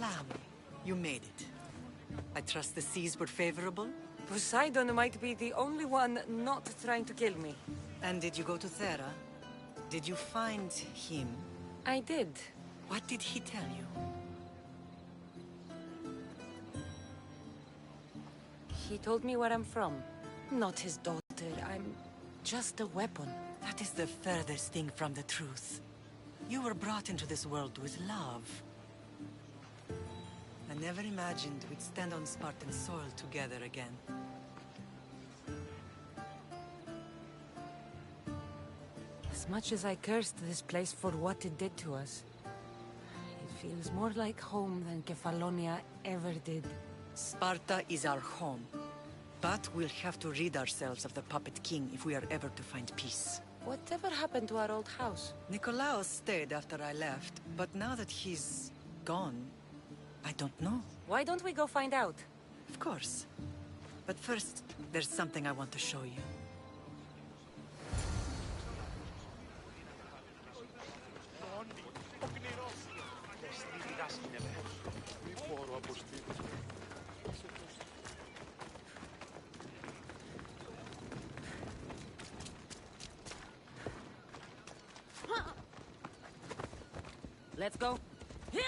Lamb, you made it. I trust the seas were favorable? Poseidon might be the only one not trying to kill me. And did you go to Thera? Did you find him? I did. What did he tell you? He told me where I'm from. Not his daughter. I'm just a weapon. That is the furthest thing from the truth. You were brought into this world with love. I never imagined we'd stand on Spartan soil together again. As much as I cursed this place for what it did to us, it feels more like home than Kefalonia ever did. Sparta is our home. But we'll have to rid ourselves of the Puppet King if we are ever to find peace. Whatever happened to our old house? Nikolaos stayed after I left, but now that he's gone, I don't know. Why don't we go find out? Of course. But first, there's something I want to show you. Let's go. Yeah!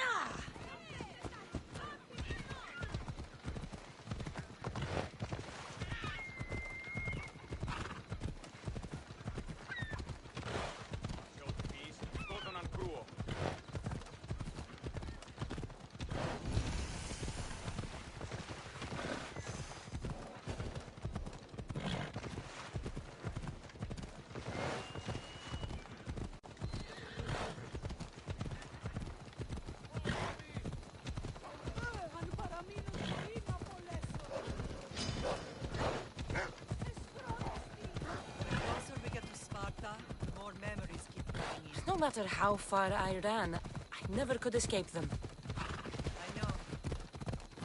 No matter how far I ran, I never could escape them. I know.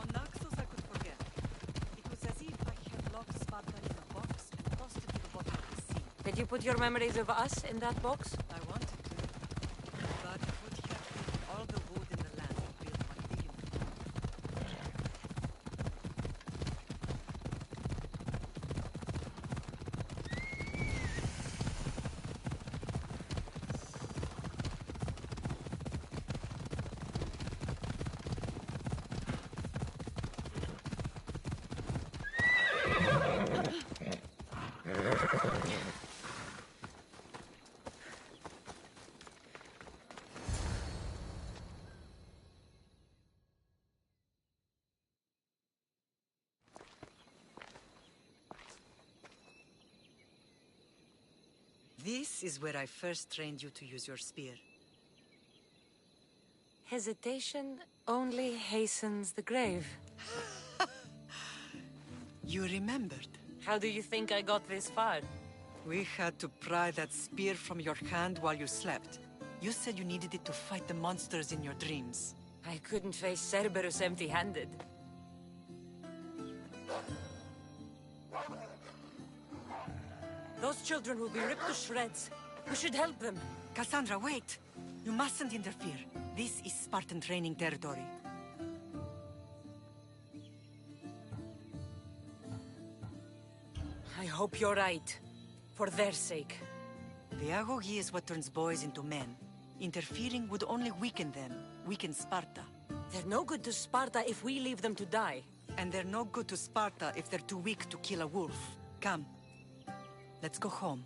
On Naxos I could forget. It was as if I had locked Sparta in a box and tossed it to the bottom of the sea. Did you put your memories of us in that box? I wanted to, but it would have been all the wood in the land to build one big enough. This is where I first trained you to use your spear. Hesitation only hastens the grave. You remembered. How do you think I got this far? We had to pry that spear from your hand while you slept. You said you needed it to fight the monsters in your dreams. I couldn't face Cerberus empty-handed. Those children will be ripped to shreds. We should help them. Cassandra, wait! You mustn't interfere. This is Spartan training territory. I hope you're right. For their sake. The agogi is what turns boys into men. Interfering would only weaken them, weaken Sparta. They're no good to Sparta if we leave them to die. And they're no good to Sparta if they're too weak to kill a wolf. Come. Let's go home.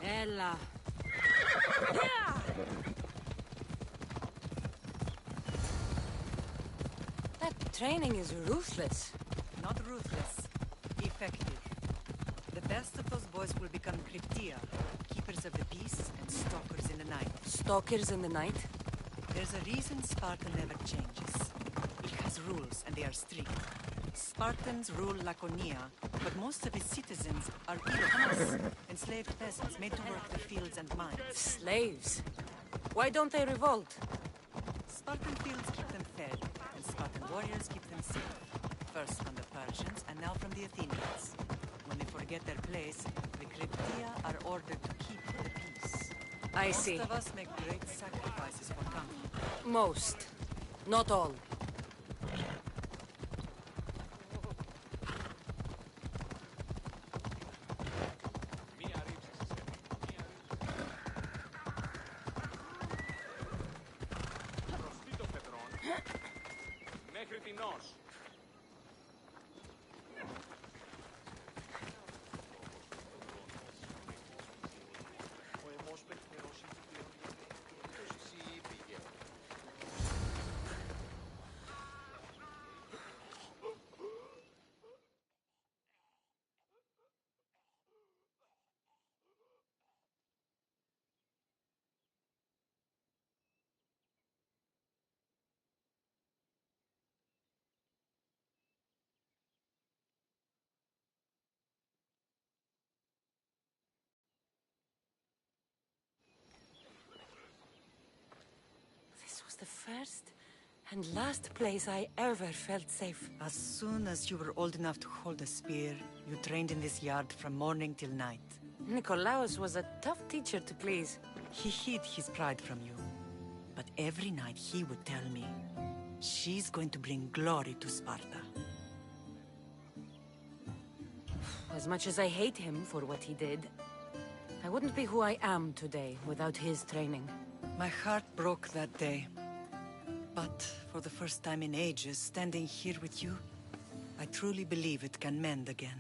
Ella. Yeah! That training is ruthless. Not ruthless. Effective. The best of those boys will become Cryptia, keepers of the peace and stalkers in the night. Stalkers in the night? There's a reason Sparta never changes. It has rules, and they are strict. Spartans rule Laconia, but most of its citizens are Ilokas, enslaved peasants made to work the fields and mines. Slaves? Why don't they revolt? Spartan fields keep them fed, and Spartan warriors keep them safe. First from the Persians, and now from the Athenians. may forget their place, the Cryptia are ordered to keep the peace. I see. Most of us make great sacrifices for comfort. Most. Not all. This was the first and last place I ever felt safe. As soon as you were old enough to hold a spear, you trained in this yard from morning till night. Nikolaos was a tough teacher to please. He hid his pride from you. But every night he would tell me, she's going to bring glory to Sparta. As much as I hate him for what he did, I wouldn't be who I am today without his training. My heart broke that day. But for the first time in ages, standing here with you, I truly believe it can mend again.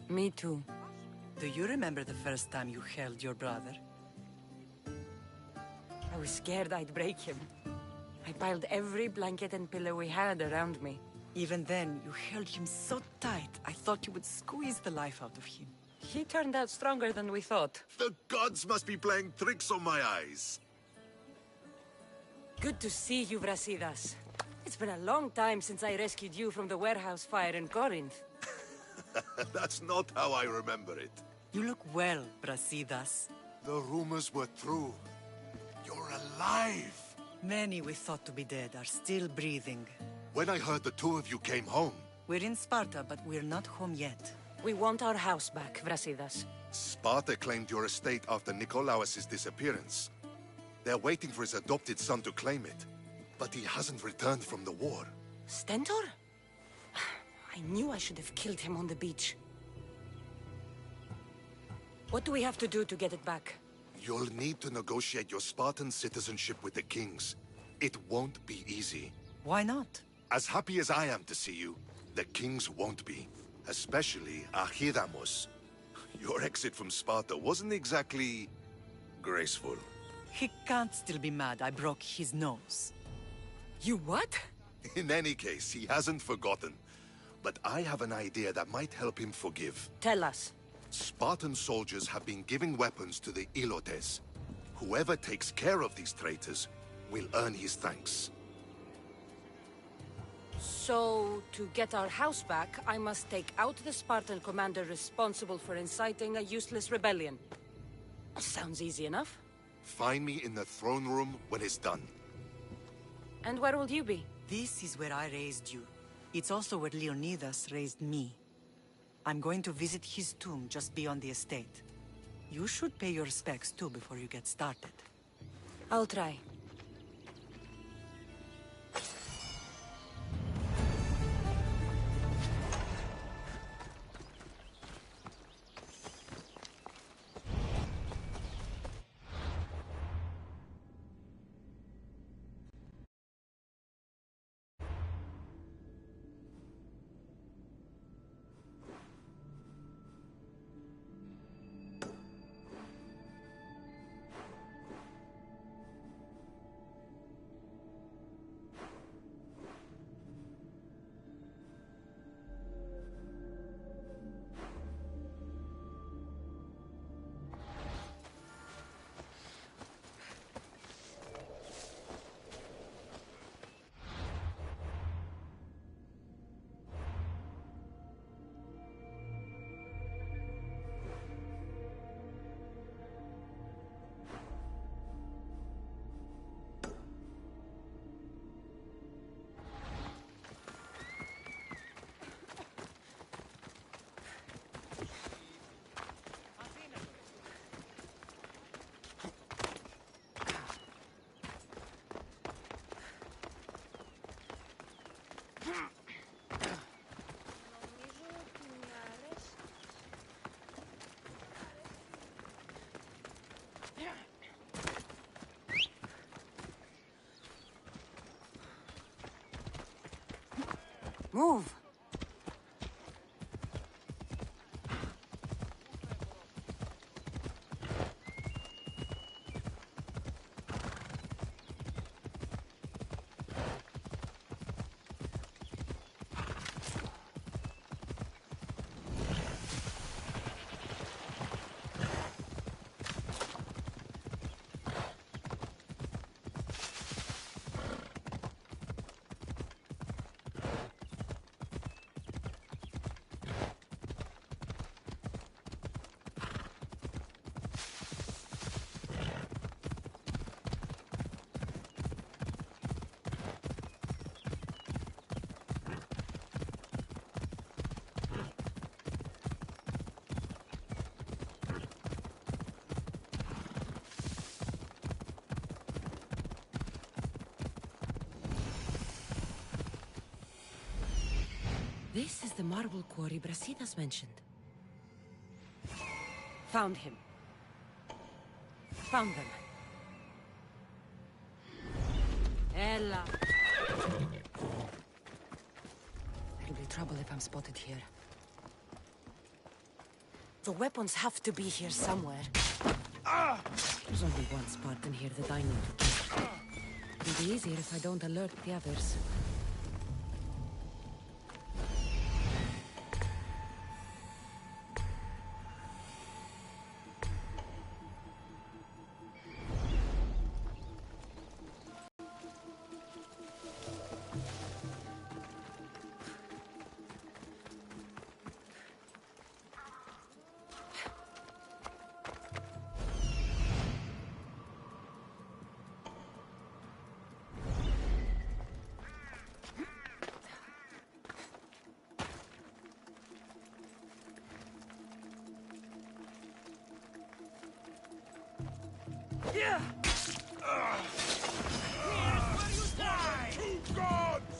Me too. Do you remember the first time you held your brother? I was scared I'd break him. I piled every blanket and pillow we had around me. Even then, you held him so tight, I thought you would squeeze the life out of him. He turned out stronger than we thought. The gods must be playing tricks on my eyes. Good to see you, Brasidas. It's been a long time since I rescued you from the warehouse fire in Corinth. That's not how I remember it. You look well, Brasidas. The rumors were true. You're alive! Many we thought to be dead are still breathing. When I heard the two of you came home, We're in Sparta, but we're not home yet. We want our house back, Brasidas. Sparta claimed your estate after Nikolaos' disappearance. They're waiting for his adopted son to claim it. But he hasn't returned from the war. Stentor? I knew I should have killed him on the beach. What do we have to do to get it back? You'll need to negotiate your Spartan citizenship with the kings. It won't be easy. Why not? As happy as I am to see you, the kings won't be. Especially Archidamos. Your exit from Sparta wasn't exactly graceful. He can't still be mad I broke his nose. You what? In any case, he hasn't forgotten. But I have an idea that might help him forgive. Tell us. Spartan soldiers have been giving weapons to the Ilotes. Whoever takes care of these traitors will earn his thanks. So, to get our house back, I must take out the Spartan commander responsible for inciting a useless rebellion. Sounds easy enough. Find me in the throne room when it's done. And where will you be? This is where I raised you. It's also where Leonidas raised me. I'm going to visit his tomb just beyond the estate. You should pay your respects too before you get started. I'll try. Move! This is the marble quarry Brasidas mentioned. Found him. Found them. Ella. There'll be trouble if I'm spotted here. The weapons have to be here somewhere. There's only one Spartan here that I need to kill. It'll be easier if I don't alert the others. Yeah! Here's where you die! Two gods!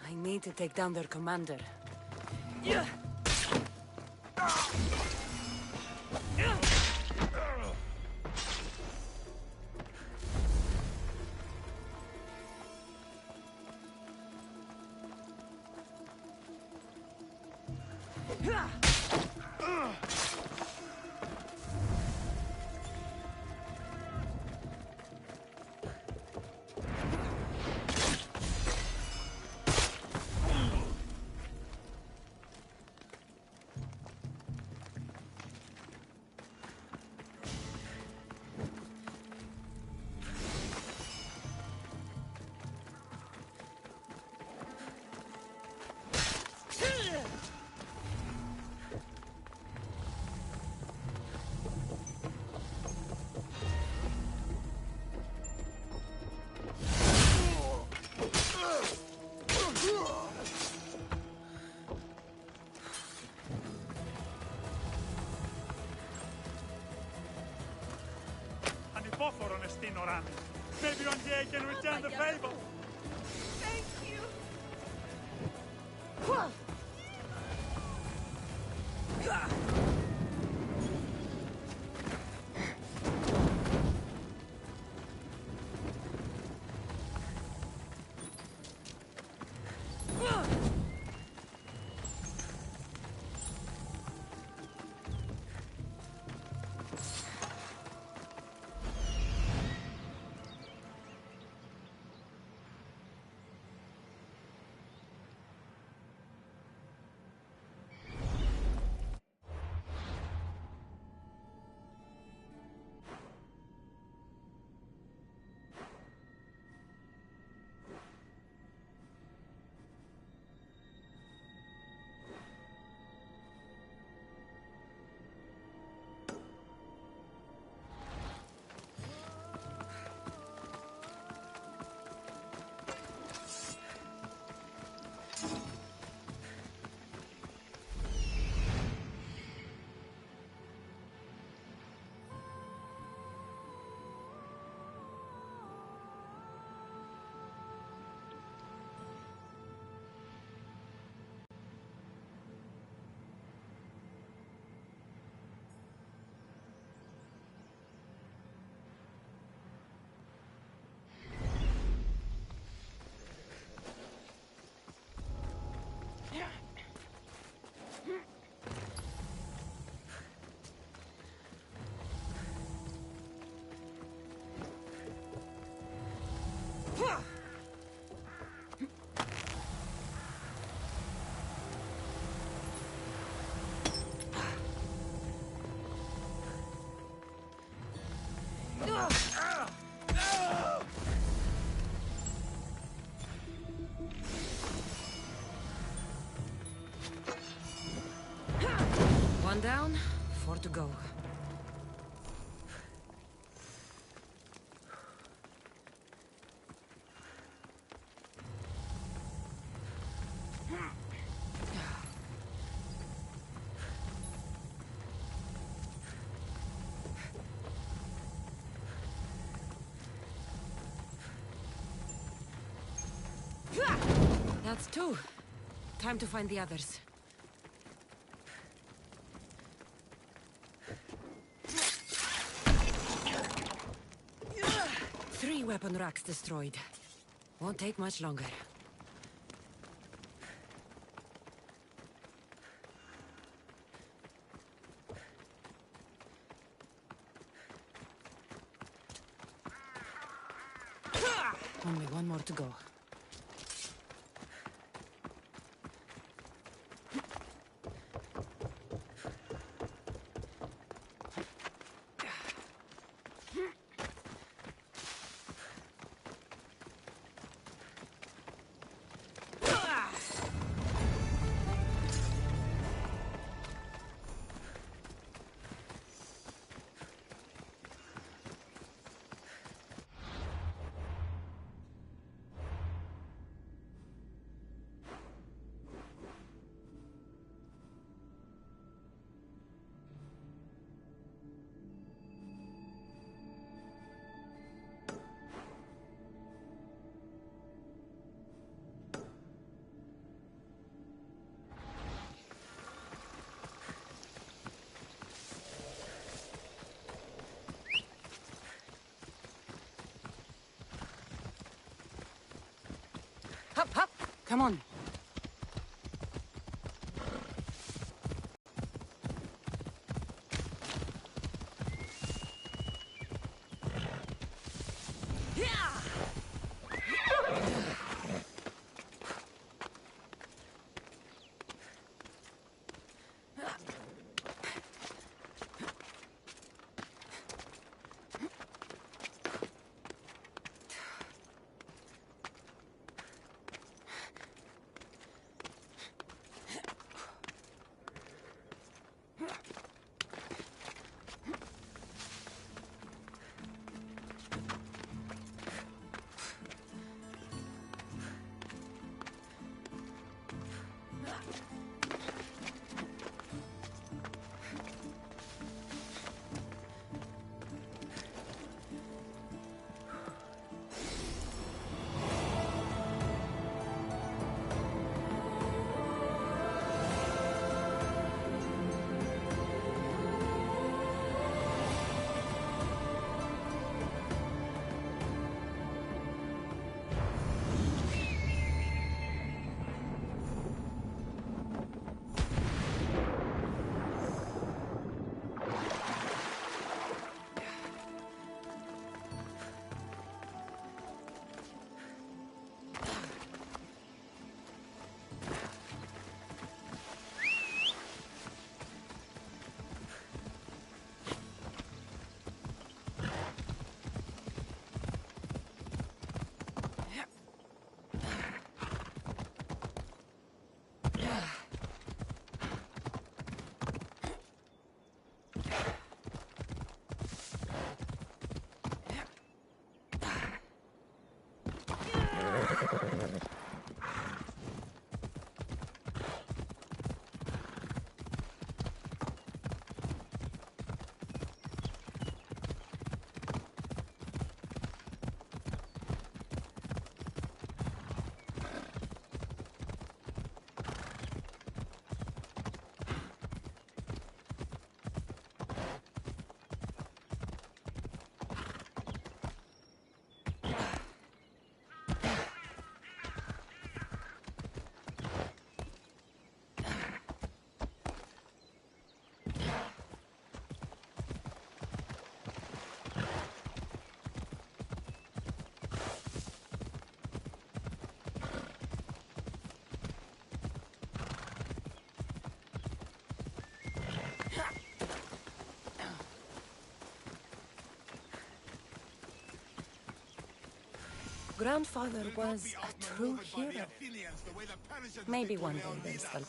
I need to take down their commander. Maybe one day I can return the favor. Thank you. One down, 4 to go. That's 2. Time to find the others. 3 weapon racks destroyed. Won't take much longer. Only 1 more to go. Hop, hop! Come on. Grandfather was a true hero. Maybe one day they'll still...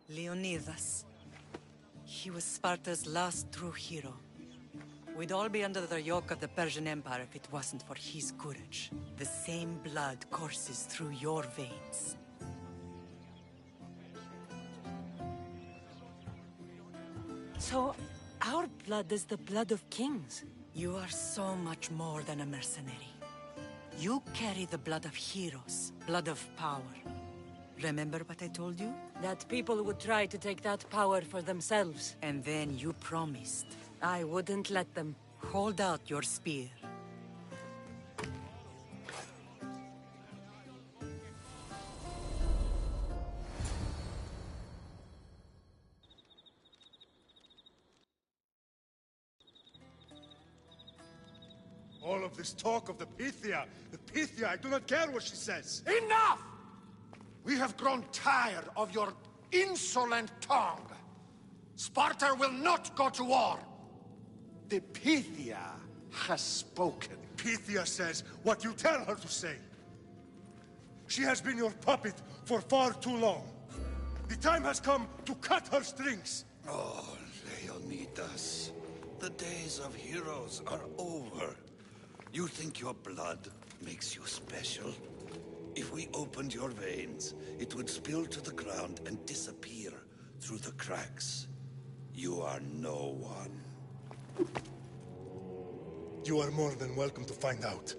Leonidas. He was Sparta's last true hero. We'd all be under the yoke of the Persian Empire if it wasn't for his courage. The same blood courses through your veins. So, our blood is the blood of kings. You are so much more than a mercenary. You carry the blood of heroes, blood of power. Remember what I told you? That people would try to take that power for themselves. And then you promised. I wouldn't let them. Hold out your spear. All of this talk of the Pythia, I do not care what she says. Enough! We have grown tired of your insolent tongue. Sparta will not go to war. The Pythia has spoken. Pythia says what you tell her to say. She has been your puppet for far too long. The time has come to cut her strings. Oh, Leonidas. The days of heroes are over. You think your blood makes you special? If we opened your veins, it would spill to the ground and disappear through the cracks. You are no one. You are more than welcome to find out.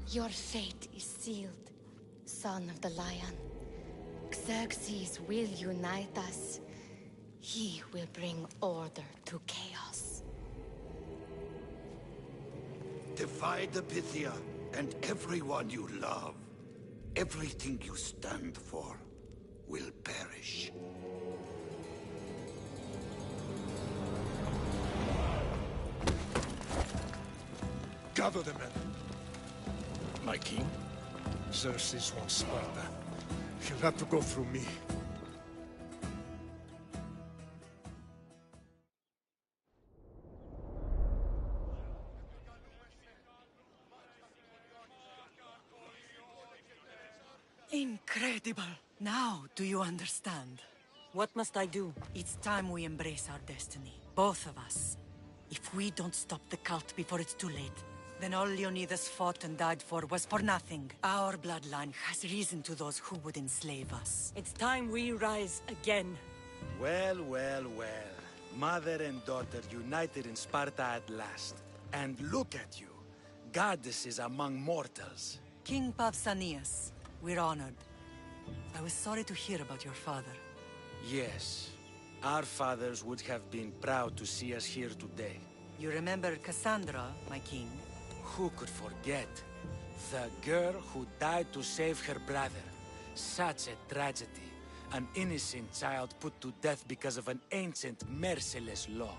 Your fate is sealed, son of the lion. Xerxes will unite us. He will bring order to chaos. Divide the Pythia and everyone you love. Everything you stand for will perish. Gather the men. My king? Xerxes wants Sparta. He'll have to go through me. Incredible! Now, do you understand? What must I do? It's time we embrace our destiny. Both of us. If we don't stop the cult before it's too late, then all Leonidas fought and died for was for nothing. Our bloodline has reason to those who would enslave us. It's time we rise again. Well, well, well. Mother and daughter united in Sparta at last. And look at you. Goddesses among mortals. King Pausanias, we're honored. I was sorry to hear about your father. Yes. Our fathers would have been proud to see us here today. You remember Cassandra, my king? Who could forget? The girl who died to save her brother. Such a tragedy. An innocent child put to death because of an ancient, merciless law.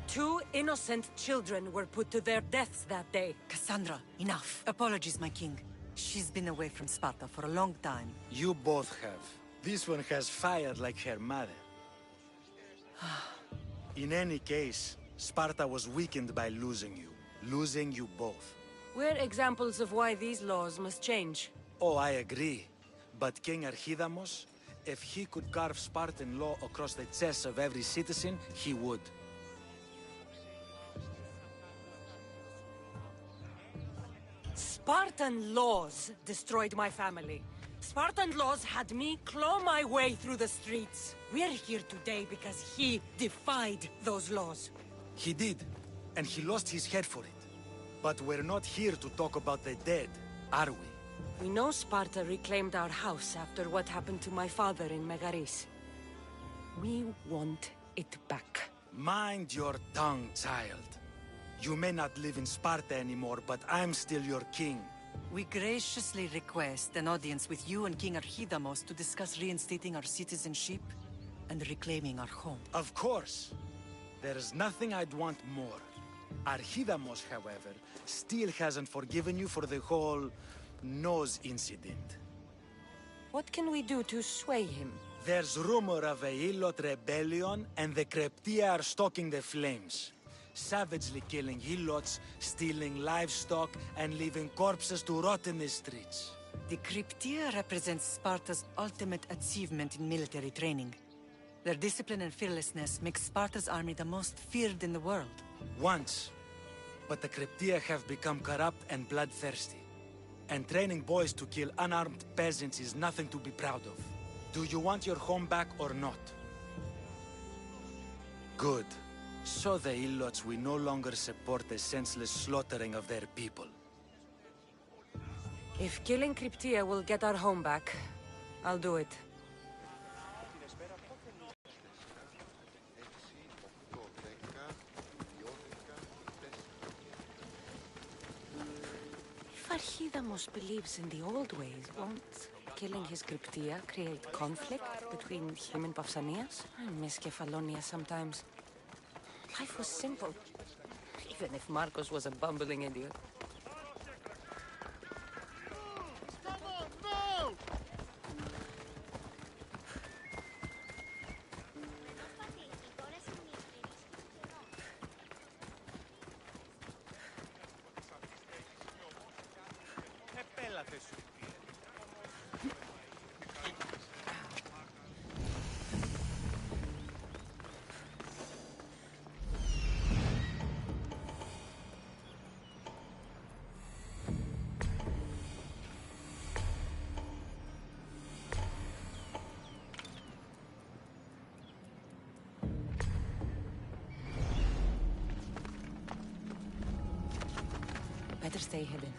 2 innocent children were put to their deaths that day. Cassandra, enough. Apologies, my king. She's been away from Sparta for a long time. You both have. This one has fired like her mother. In any case, Sparta was weakened by losing you. Losing you both. We're examples of why these laws must change. Oh, I agree. But King Archidamos, if he could carve Spartan law across the chests of every citizen, he would. Spartan laws destroyed my family. Spartan laws had me claw my way through the streets. We're here today because he defied those laws. He did, and he lost his head for it. But we're not here to talk about the dead, are we? We know Sparta reclaimed our house after what happened to my father in Megaris. We want it back. Mind your tongue, child. You may not live in Sparta anymore, but I'm still your king. We graciously request an audience with you and King Archidamos to discuss reinstating our citizenship and reclaiming our home. Of course. There's nothing I'd want more. Archidamos, however, still hasn't forgiven you for the whole nose incident. What can we do to sway him? There's rumor of a Hilot rebellion, and the Kreptia are stalking the flames. Savagely killing Hilots, stealing livestock, and leaving corpses to rot in the streets. The Cryptia represents Sparta's ultimate achievement in military training. Their discipline and fearlessness make Sparta's army the most feared in the world. Once. But the Cryptia have become corrupt and bloodthirsty. And training boys to kill unarmed peasants is nothing to be proud of. Do you want your home back or not? Good. So the Ilots will no longer support the senseless slaughtering of their people. If killing Cryptia will get our home back, I'll do it. If Archidamos believes in the old ways, won't killing his Cryptia create conflict between him and Pausanias? I miss Kefalonia sometimes. Life was simple, even if Marcos was a bumbling idiot. Better stay hidden.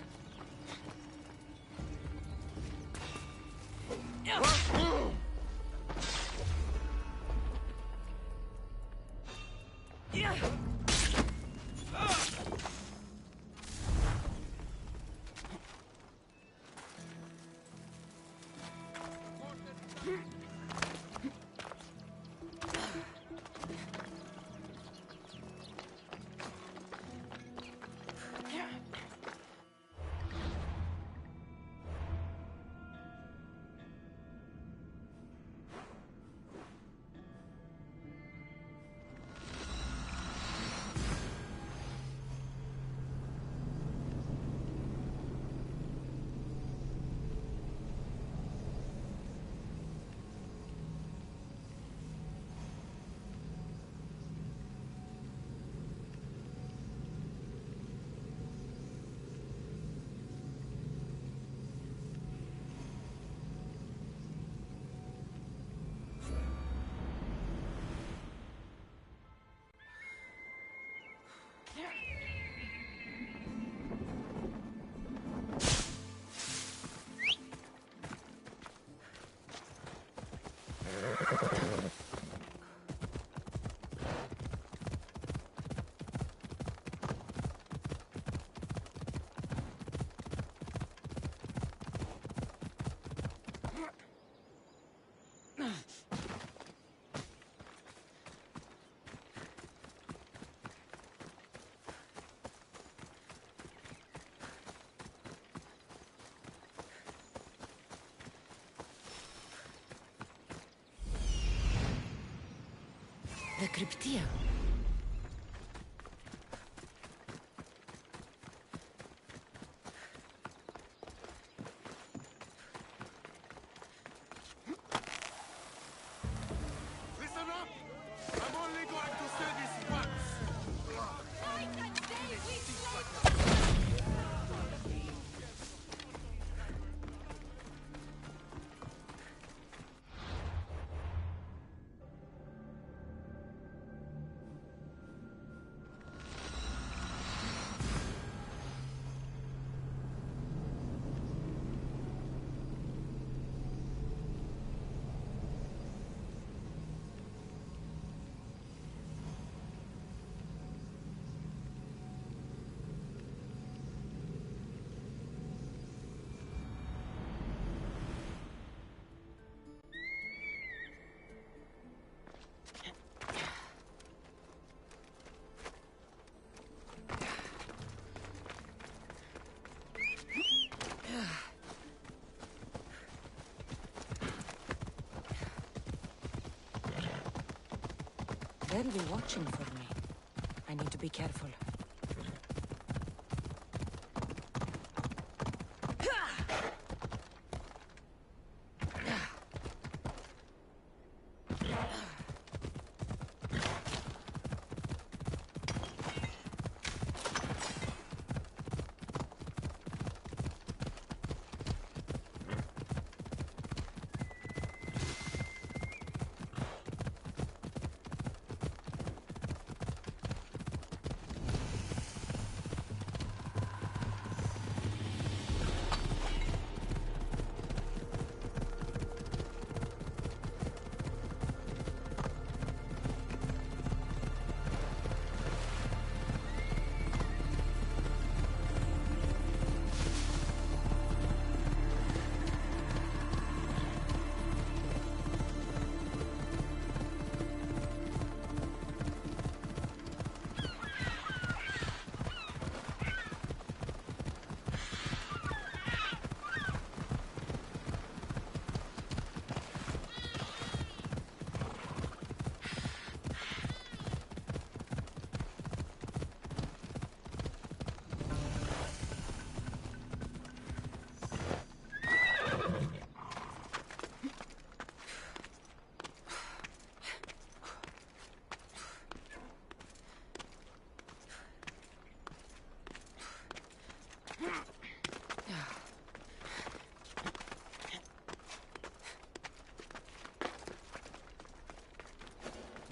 The Cryptia. Listen up! I'm only going to say this once! They'll be watching for me. I need to be careful.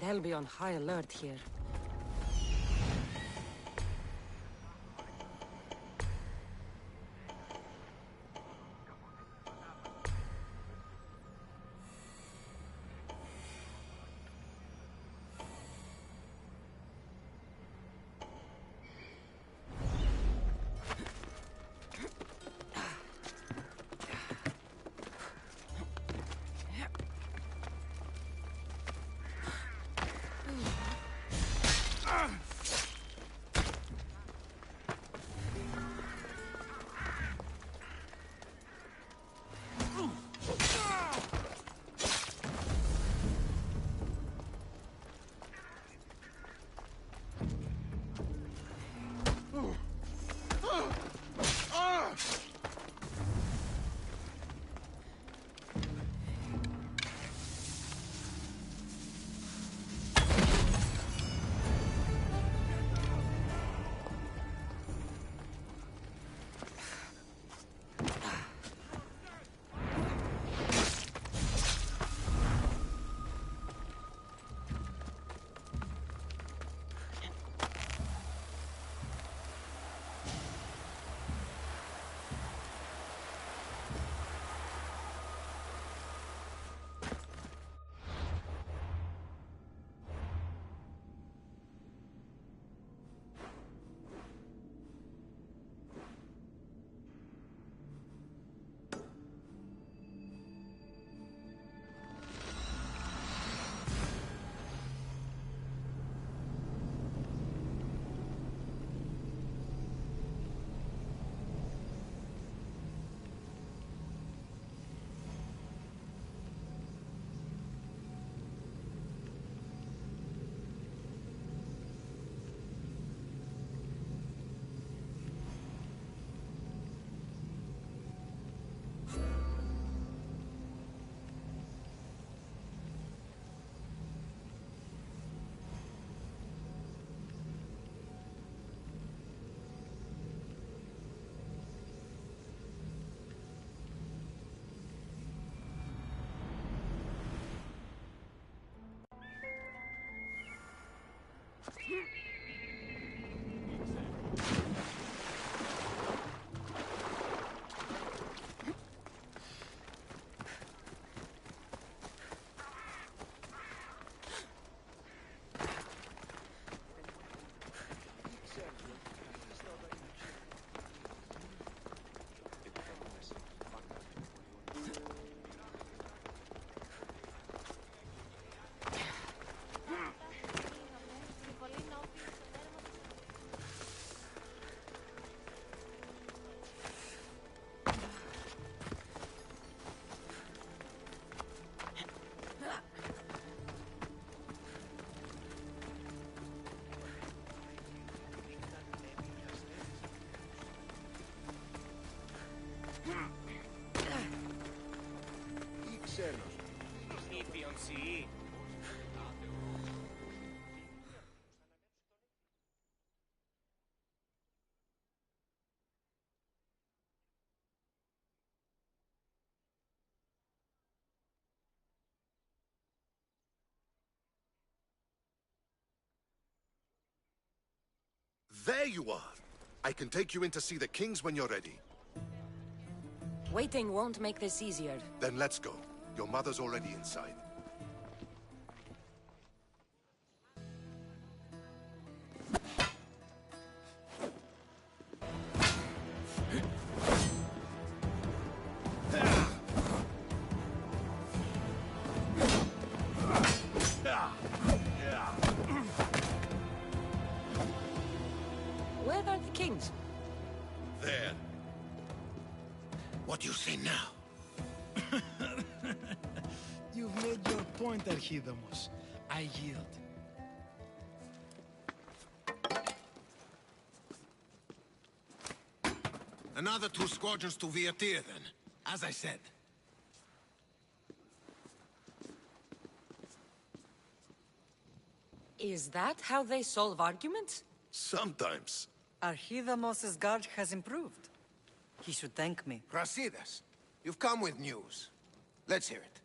They'll be on high alert here. There you are! I can take you in to see the kings when you're ready. Waiting won't make this easier. Then let's go. Your mother's already inside. Where are the kings? There. What do you say now? You've made your point, Archidamos. I yield. Another 2 squadrons to Viatir, then. As I said. Is that how they solve arguments? Sometimes. Archidamos's guard has improved. He should thank me. Brasidas, you've come with news. Let's hear it.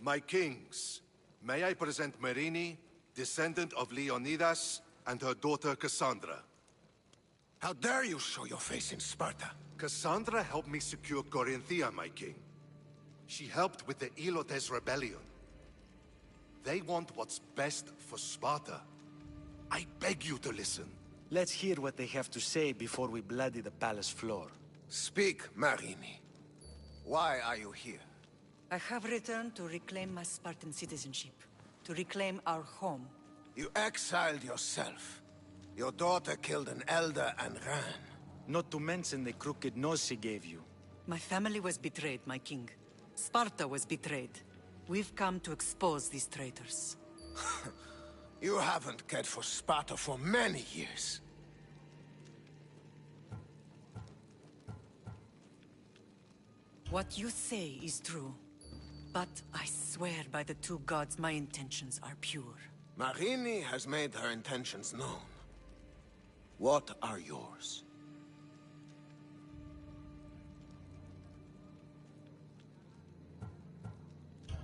My kings, may I present Marini, descendant of Leonidas, and her daughter Cassandra. How dare you show your face in Sparta? Cassandra helped me secure Corinthia, my king. She helped with the Ilotes rebellion. They want what's best for Sparta. I beg you to listen. Let's hear what they have to say before we bloody the palace floor. Speak, Marini. Why are you here? I have returned to reclaim my Spartan citizenship, to reclaim our home. You exiled yourself. Your daughter killed an elder and ran. Not to mention the crooked nose she gave you. My family was betrayed, my king. Sparta was betrayed. We've come to expose these traitors. You haven't cared for Sparta for many years. What you say is true. But I swear by the 2 gods my intentions are pure. Marini has made her intentions known. What are yours?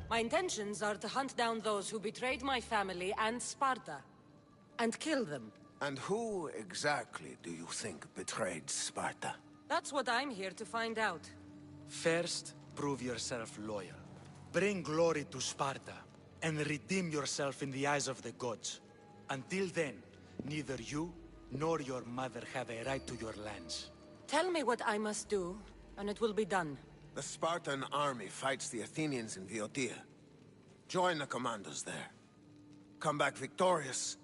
My intentions are to hunt down those who betrayed my family and Sparta, and kill them. And who exactly do you think betrayed Sparta? That's what I'm here to find out. First, prove yourself loyal. Bring glory to Sparta, and redeem yourself in the eyes of the gods. Until then, neither you nor your mother have a right to your lands. Tell me what I must do, and it will be done. The Spartan army fights the Athenians in Viotia. Join the commandos there. Come back victorious,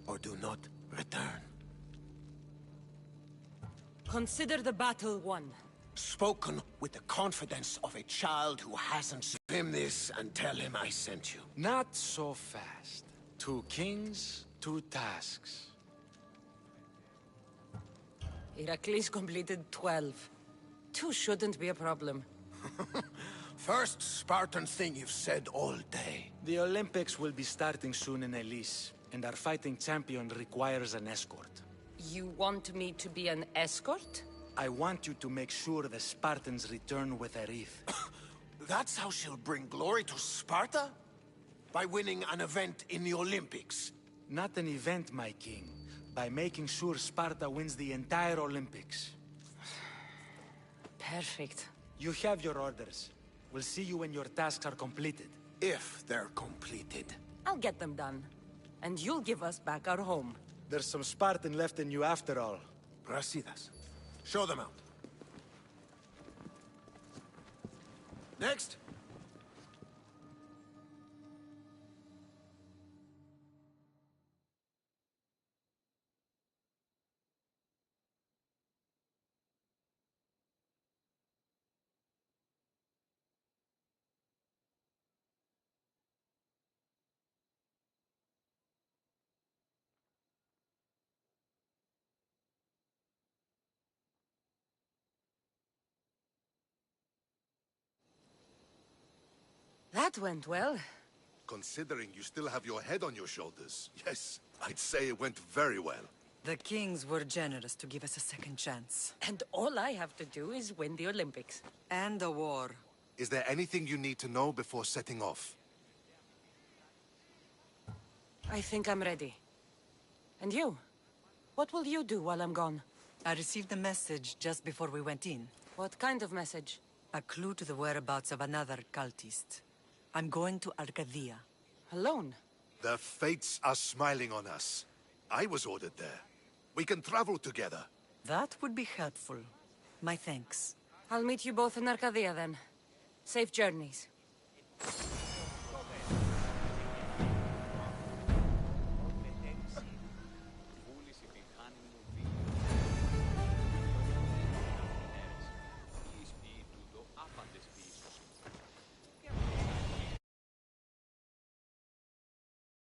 or do not return. Consider the battle won. Spoken with the confidence of a child who hasn't swim this, and tell him I sent you. Not so fast. 2 kings, 2 tasks. Heracles completed 12. 2 shouldn't be a problem. First Spartan thing you've said all day. The Olympics will be starting soon in Elise, and our fighting champion requires an escort. You want me to be an escort? I want you to make sure the Spartans return with a wreath. That's how she'll bring glory to Sparta? By winning an event in the Olympics? Not an event, my king. By making sure Sparta wins the entire Olympics. Perfect. You have your orders. We'll see you when your tasks are completed. If they're completed. I'll get them done. And you'll give us back our home. There's some Spartan left in you after all. Brasidas, show them out. Next. That went well. Considering you still have your head on your shoulders, yes, I'd say it went very well. The kings were generous to give us a second chance. And all I have to do is win the Olympics. And a war. Is there anything you need to know before setting off? I think I'm ready. And you? What will you do while I'm gone? I received a message just before we went in. What kind of message? A clue to the whereabouts of another cultist. I'm going to Arcadia. Alone? The fates are smiling on us. I was ordered there. We can travel together. That would be helpful. My thanks. I'll meet you both in Arcadia then. Safe journeys.